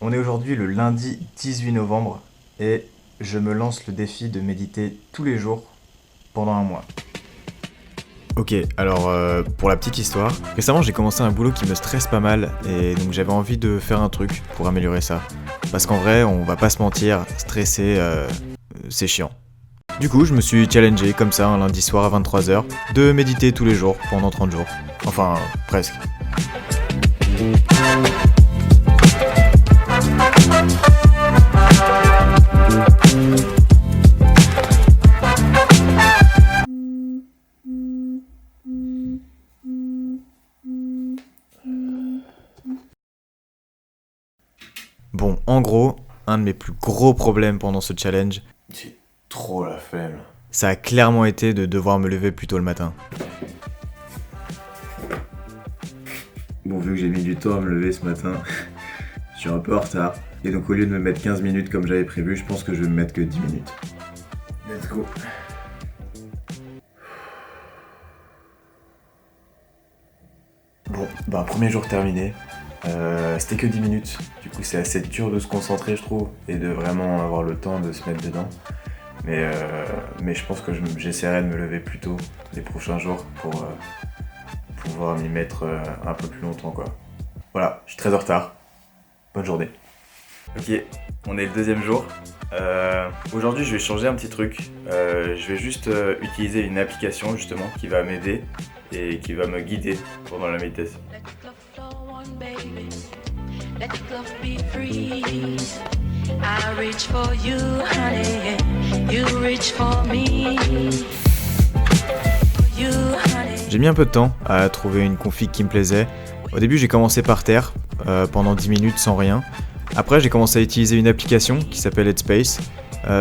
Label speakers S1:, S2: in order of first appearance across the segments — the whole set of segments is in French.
S1: On est aujourd'hui le lundi 18 novembre et je me lance le défi de méditer tous les jours pendant un mois. Ok, alors pour la petite histoire, récemment j'ai commencé un boulot qui me stresse pas mal et donc j'avais envie de faire un truc pour améliorer ça. Parce qu'en vrai, on va pas se mentir, stresser, c'est chiant. Du coup, je me suis challengé comme ça un lundi soir à 23h de méditer tous les jours pendant 30 jours. Enfin, presque. Bon, en gros, un de mes plus gros problèmes pendant ce challenge,
S2: J'ai trop la flemme.
S1: ça a clairement été de devoir me lever plus tôt le matin.
S2: Bon, vu que j'ai mis du temps à me lever ce matin, je suis un peu en retard. Et donc au lieu de me mettre 15 minutes comme j'avais prévu, je pense que je vais me mettre que 10 minutes. Let's go. Bon, premier jour terminé. C'était que 10 minutes. Du coup, c'est assez dur de se concentrer, je trouve, et de vraiment avoir le temps de se mettre dedans. Mais je pense que j'essaierai de me lever plus tôt les prochains jours pour pouvoir m'y mettre un peu plus longtemps, quoi. Voilà, je suis très en retard. Bonne journée.
S1: Ok, on est le deuxième jour. Aujourd'hui, je vais changer un petit truc. Je vais juste utiliser une application justement qui va m'aider et qui va me guider pendant la méditation.
S3: Let the love be free. I reach for you, honey. You reach for me. You, honey.
S1: J'ai mis un peu de temps à trouver une config qui me plaisait. Au début, j'ai commencé par terre pendant 10 minutes sans rien. Après, j'ai commencé à utiliser une application qui s'appelle Headspace.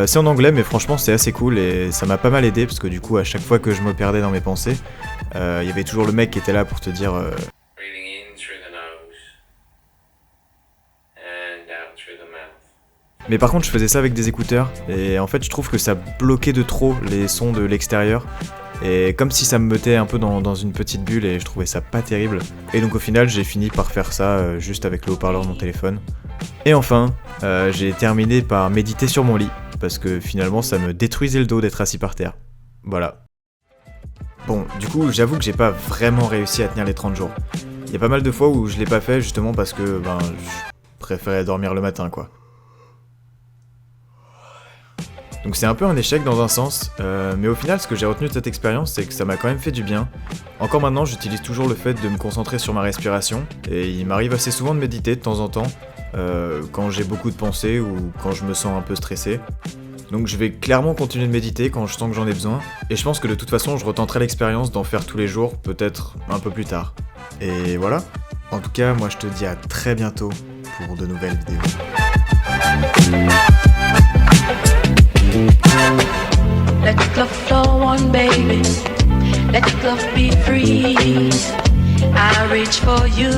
S1: C'est en anglais, mais franchement, c'est assez cool et ça m'a pas mal aidé parce que du coup, à chaque fois que je me perdais dans mes pensées, il y avait toujours le mec qui était là pour te dire
S4: Breathing in through the nose and out through the mouth.
S1: Mais par contre, je faisais ça avec des écouteurs et en fait, je trouve que ça bloquait de trop les sons de l'extérieur. Et comme si ça me mettait un peu dans une petite bulle et je trouvais ça pas terrible. Et donc au final, j'ai fini par faire ça juste avec le haut-parleur de mon téléphone. Et enfin, j'ai terminé par méditer sur mon lit parce que finalement, ça me détruisait le dos d'être assis par terre. Voilà. Bon, du coup, j'avoue que j'ai pas vraiment réussi à tenir les 30 jours. Il y a pas mal de fois où je l'ai pas fait justement parce que je préférais dormir le matin, quoi. Donc c'est un peu un échec dans un sens, mais au final ce que j'ai retenu de cette expérience c'est que ça m'a quand même fait du bien. Encore maintenant j'utilise toujours le fait de me concentrer sur ma respiration, et il m'arrive assez souvent de méditer de temps en temps, quand j'ai beaucoup de pensées ou quand je me sens un peu stressé. Donc je vais clairement continuer de méditer quand je sens que j'en ai besoin, et je pense que de toute façon je retenterai l'expérience d'en faire tous les jours, peut-être un peu plus tard. Et voilà. En tout cas moi je te dis à très bientôt pour de nouvelles vidéos.
S3: Let the love flow on, baby. Let the love be free. I reach for you,